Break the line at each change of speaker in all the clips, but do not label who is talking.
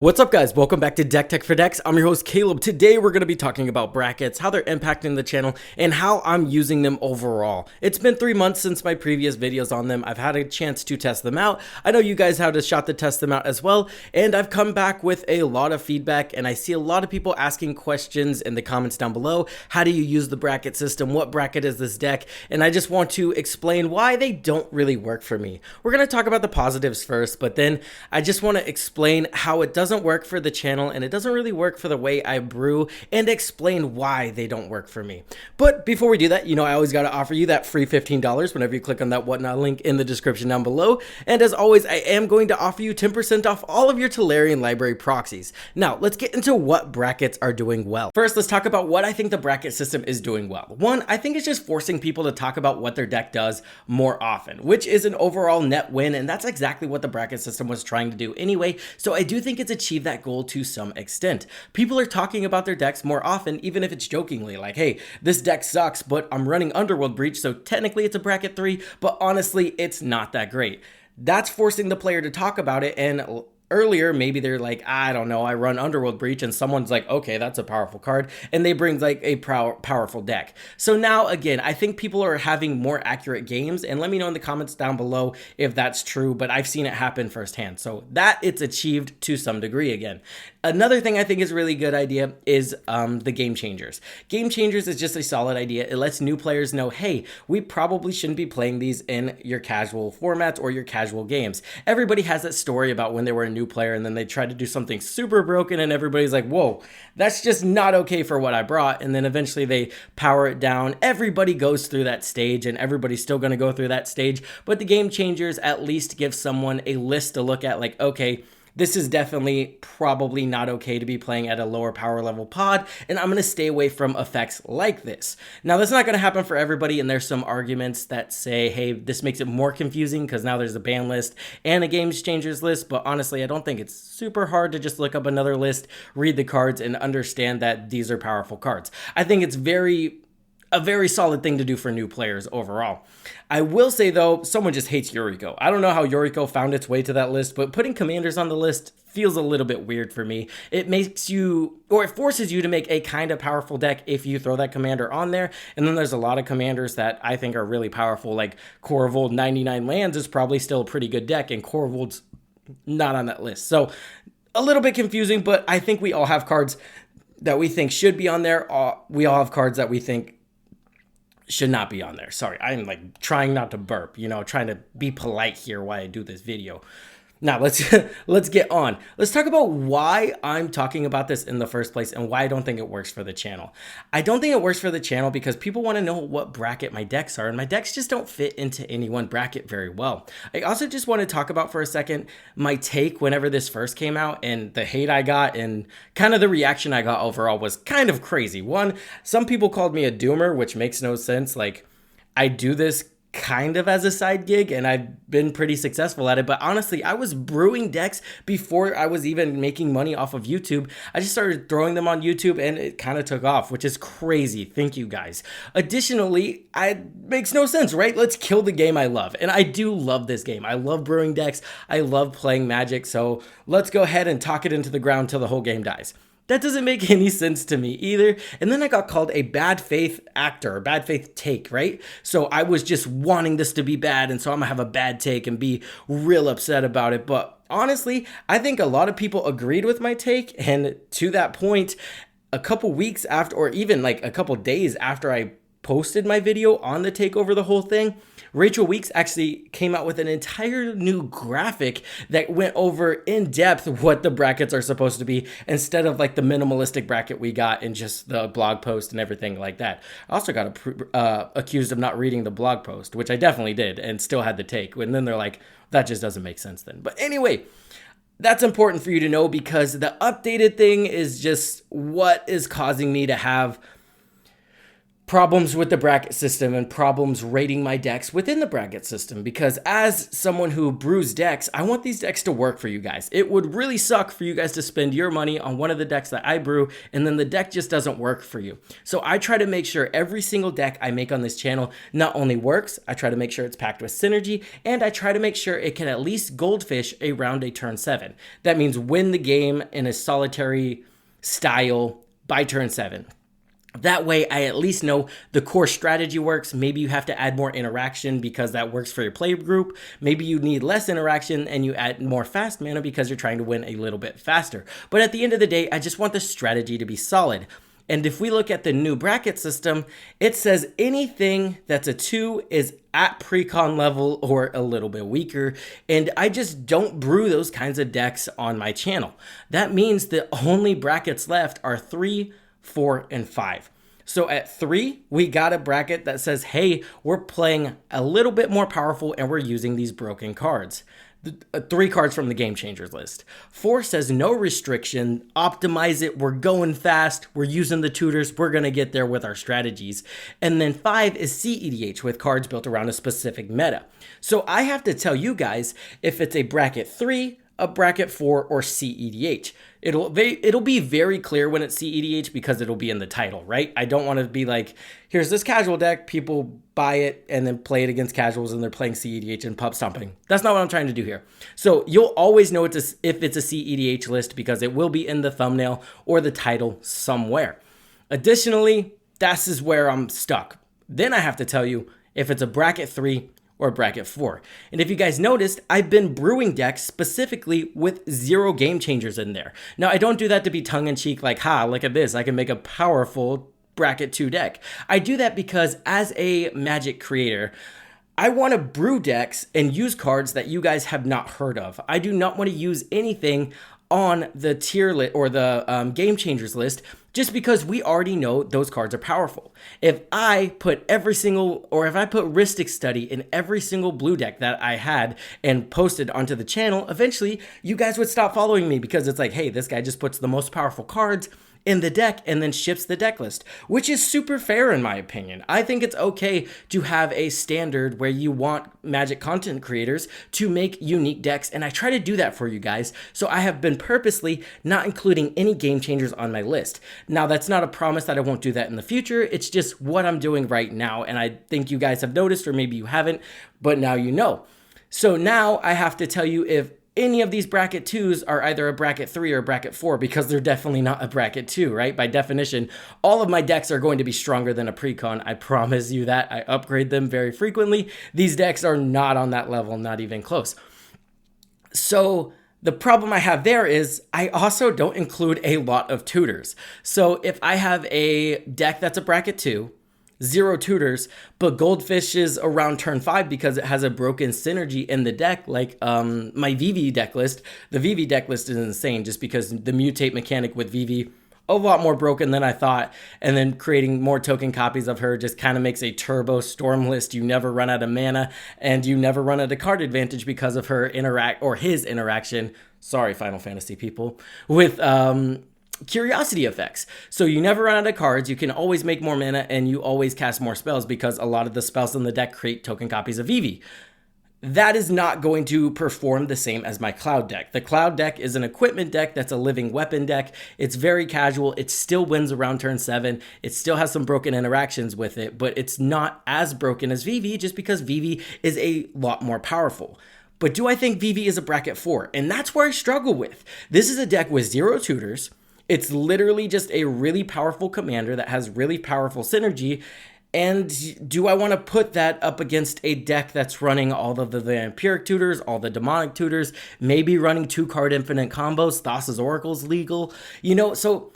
What's up guys, welcome back to Deck Tech for Decks. I'm your host Caleb. Today we're going to be talking about brackets, how they're impacting the channel, and how I'm using them overall. It's been 3 months since my previous videos on them. I've had a chance to test them out. I know you guys had a shot to test them out as well, and I've come back with a lot of feedback, and I see a lot of people asking questions in the comments down below. How do you use the bracket system? What bracket is this deck? And I just want to explain why they don't really work for me. We're going to talk about the positives first, but then I just want to explain how it doesn't work for the channel and it doesn't really work for the way I brew, and explain why they don't work for me. But before we do that, I always got to offer you that free $15 whenever you click on that whatnot link in the description down below. And as always, I am going to offer you 10% off all of your Tolarian library proxies. Now let's get into what brackets are doing well. First, let's talk about what I think the bracket system is doing well. One, I think it's just forcing people to talk about what their deck does more often, which is an overall net win, and that's exactly what the bracket system was trying to do anyway. So I do think it's achieved that goal to some extent. People are talking about their decks more often, even if it's jokingly, like, hey, this deck sucks, but I'm running Underworld Breach, so technically it's a bracket 3, but honestly, it's not that great. That's forcing the player to talk about it, and earlier, maybe they're like, I don't know, I run Underworld Breach, and someone's like, okay, that's a powerful card, and they bring like a powerful deck. So now, again, I think people are having more accurate games, and let me know in the comments down below if that's true, but I've seen it happen firsthand. So that it's achieved to some degree again. Another thing I think is a really good idea is the Game Changers. Game Changers is just a solid idea. It lets new players know, hey, we probably shouldn't be playing these in your casual formats or your casual games. Everybody has that story about when they were a new player and then they tried to do something super broken and everybody's like, whoa, that's just not okay for what I brought. And then eventually they power it down. Everybody goes through that stage and everybody's still going to go through that stage. But the Game Changers at least give someone a list to look at, like, okay, this is definitely probably not okay to be playing at a lower power level pod, and I'm going to stay away from effects like this. Now, that's not going to happen for everybody, and there's some arguments that say, hey, this makes it more confusing because now there's a ban list and a Game Changers list, but honestly, I don't think it's super hard to just look up another list, read the cards, and understand that these are powerful cards. I think it's a very solid thing to do for new players overall. I will say though, someone just hates Yuriko. I don't know how Yuriko found its way to that list, but putting commanders on the list feels a little bit weird for me. It makes you, or it forces you to make a kind of powerful deck if you throw that commander on there. And then there's a lot of commanders that I think are really powerful, like Korvold 99 lands is probably still a pretty good deck, and Korvold's not on that list. So a little bit confusing, but I think we all have cards that we think should be on there. We all have cards that we think should not be on there. Sorry, I'm like trying not to burp, trying to be polite here while I do this video. Now let's get on. Let's talk about why I'm talking about this in the first place and why I don't think it works for the channel. I don't think it works for the channel because people want to know what bracket my decks are, and my decks just don't fit into any one bracket very well. I also just want to talk about for a second my take whenever this first came out, and the hate I got and kind of the reaction I got overall was kind of crazy. One, some people called me a doomer, which makes no sense. Like, I do this kind of as a side gig and I've been pretty successful at it, but honestly, I was brewing decks before I was even making money off of YouTube. I just started throwing them on YouTube and it kind of took off, which is crazy. Thank you guys. Additionally, it makes no sense, right? Let's kill the game I love, and I do love this game. I love brewing decks. I love playing Magic, so let's go ahead and talk it into the ground till the whole game dies. That doesn't make any sense to me either. And then I got called a bad faith actor, a bad faith take, right? So I was just wanting this to be bad, and so I'm gonna have a bad take and be real upset about it. But honestly, I think a lot of people agreed with my take, and to that point, a couple weeks after, or even like a couple days after I posted my video on the takeover, the whole thing, Rachel Weeks actually came out with an entire new graphic that went over in depth what the brackets are supposed to be, instead of like the minimalistic bracket we got in just the blog post and everything like that. I also got accused of not reading the blog post, which I definitely did and still had the take. And then they're like, that just doesn't make sense then. But anyway, that's important for you to know because the updated thing is just what is causing me to have problems with the bracket system and problems rating my decks within the bracket system, because as someone who brews decks, I want these decks to work for you guys. It would really suck for you guys to spend your money on one of the decks that I brew and then the deck just doesn't work for you. So I try to make sure every single deck I make on this channel not only works, I try to make sure it's packed with synergy, and I try to make sure it can at least goldfish around a turn 7. That means win the game in a solitary style by turn 7. That way, I at least know the core strategy works. Maybe you have to add more interaction because that works for your play group. Maybe you need less interaction and you add more fast mana because you're trying to win a little bit faster. But at the end of the day, I just want the strategy to be solid. And if we look at the new bracket system, it says anything that's a 2 is at precon level or a little bit weaker. And I just don't brew those kinds of decks on my channel. That means the only brackets left are 3, 4, and 5. So at 3, we got a bracket that says, hey, we're playing a little bit more powerful and we're using these broken cards. 3 cards from the Game Changers list. 4 says no restriction, optimize it, we're going fast, we're using the tutors, we're going to get there with our strategies. And then 5 is CEDH with cards built around a specific meta. So I have to tell you guys if it's a bracket 3, a bracket 4, or CEDH. It'll be very clear when it's CEDH because it'll be in the title, right? I don't want to be like, here's this casual deck, people buy it and then play it against casuals and they're playing CEDH and pub stomping. That's not what I'm trying to do here. So you'll always know if it's a CEDH list because it will be in the thumbnail or the title somewhere. Additionally, this is where I'm stuck. Then I have to tell you if it's a bracket 3 or bracket 4. And if you guys noticed, I've been brewing decks specifically with 0 game changers in there. Now, I don't do that to be tongue-in-cheek like, ha, look at this, I can make a powerful bracket 2 deck. I do that because as a Magic creator, I want to brew decks and use cards that you guys have not heard of. I do not want to use anything on the tier list or the game changers list just because we already know those cards are powerful. If I put if I put Rhystic Study in every single blue deck that I had and posted onto the channel, eventually you guys would stop following me because it's like, hey, this guy just puts the most powerful cards in the deck and then ships the deck list, which is super fair in my opinion. I think it's okay to have a standard where you want Magic content creators to make unique decks, and I try to do that for you guys. So I have been purposely not including any game changers on my list. Now, that's not a promise that I won't do that in the future. It's just what I'm doing right now, and I think you guys have noticed, or maybe you haven't, but now you know. So now I have to tell you if any of these bracket 2s are either a bracket 3 or a bracket 4 because they're definitely not a bracket 2, right? By definition, all of my decks are going to be stronger than a precon. I promise you that. I upgrade them very frequently. These decks are not on that level, not even close. So the problem I have there is I also don't include a lot of tutors. So if I have a deck that's a bracket 2, 0 tutors, but goldfishes around turn 5 because it has a broken synergy in the deck, like my Vivi deck list. The Vivi deck list is insane just because the mutate mechanic with Vivi, a lot more broken than I thought, and then creating more token copies of her just kind of makes a turbo storm list. You never run out of mana, and you never run out of card advantage because of her his interaction, sorry Final Fantasy people, with curiosity effects. So you never run out of cards, you can always make more mana, and you always cast more spells because a lot of the spells in the deck create token copies of Vivi. That is not going to perform the same as my Cloud deck. The Cloud deck is an equipment deck that's a living weapon deck. It's very casual. It still wins around turn 7. It still has some broken interactions with it, but it's not as broken as Vivi just because Vivi is a lot more powerful. But do I think Vivi is a bracket 4? And that's where I struggle with. This is a deck with 0 tutors. It's literally just a really powerful commander that has really powerful synergy. And do I want to put that up against a deck that's running all of the Vampiric tutors, all the Demonic tutors, maybe running 2-card infinite combos, Thassa's Oracle's legal? You know, so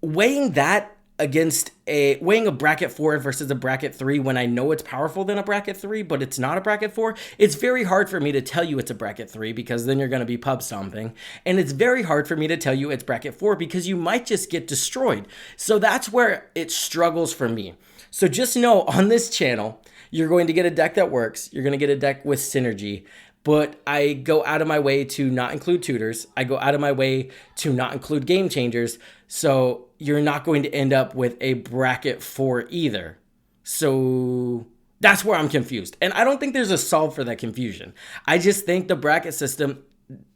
weighing that against weighing a bracket 4 versus a bracket 3 when I know it's powerful than a bracket 3, but it's not a bracket 4, it's very hard for me to tell you it's a bracket 3 because then you're going to be pub stomping. And it's very hard for me to tell you it's bracket 4 because you might just get destroyed. So that's where it struggles for me. So just know on this channel, you're going to get a deck that works. You're going to get a deck with synergy. But I go out of my way to not include tutors. I go out of my way to not include game changers. So you're not going to end up with a bracket 4 either. So that's where I'm confused. And I don't think there's a solve for that confusion. I just think the bracket system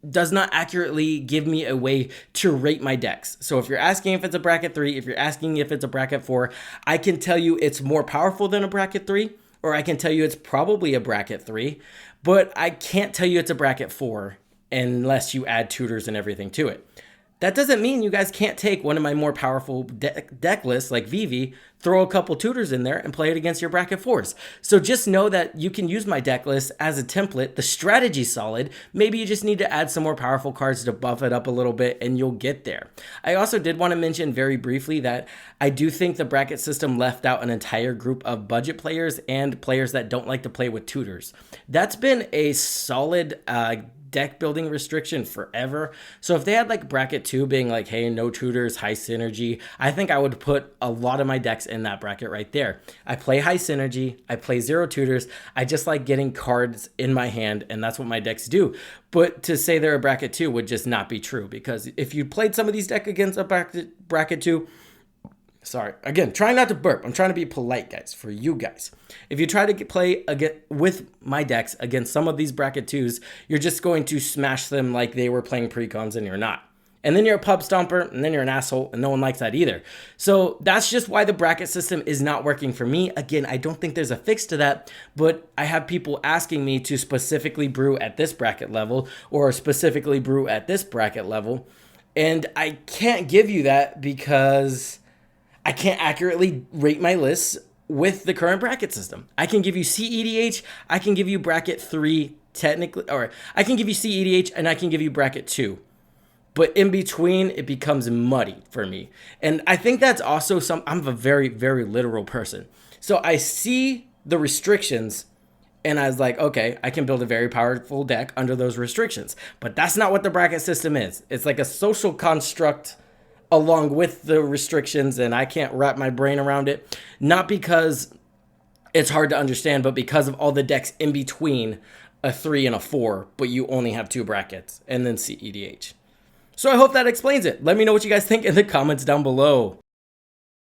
does not accurately give me a way to rate my decks. So if you're asking if it's a bracket 3, if you're asking if it's a bracket 4, I can tell you it's more powerful than a bracket 3, or I can tell you it's probably a bracket 3, but I can't tell you it's a bracket 4 unless you add tutors and everything to it. That doesn't mean you guys can't take one of my more powerful deck lists like Vivi, throw a couple tutors in there, and play it against your bracket 4s. So just know that you can use my deck list as a template. The strategy's solid. Maybe you just need to add some more powerful cards to buff it up a little bit, and you'll get there. I also did want to mention very briefly that I do think the bracket system left out an entire group of budget players and players that don't like to play with tutors. That's been a solid deck building restriction forever. So if they had like bracket 2 being like, hey, no tutors, high synergy, I think I would put a lot of my decks in that bracket right there. I play high synergy, I play 0 tutors, I just like getting cards in my hand, and that's what my decks do. But to say they're a bracket 2 would just not be true, because if you played some of these decks against a bracket 2, sorry, again, trying not to burp. I'm trying to be polite, guys, for you guys. If you try to play with my decks against some of these bracket 2s, you're just going to smash them like they were playing precons, and you're not. And then you're a pub stomper, and then you're an asshole, and no one likes that either. So that's just why the bracket system is not working for me. Again, I don't think there's a fix to that, but I have people asking me to specifically brew at this bracket level or specifically brew at this bracket level. And I can't give you that because I can't accurately rate my lists with the current bracket system. I can give you CEDH, I can give you bracket 3 technically, or I can give you CEDH and I can give you bracket 2. But in between, it becomes muddy for me. And I think that's also I'm a very, very literal person. So I see the restrictions and I was like, okay, I can build a very powerful deck under those restrictions. But that's not what the bracket system is. It's like a social construct along with the restrictions, and I can't wrap my brain around it. Not because it's hard to understand, but because of all the decks in between a 3 and a 4, but you only have 2 brackets, and then CEDH. So I hope that explains it. Let me know what you guys think in the comments down below.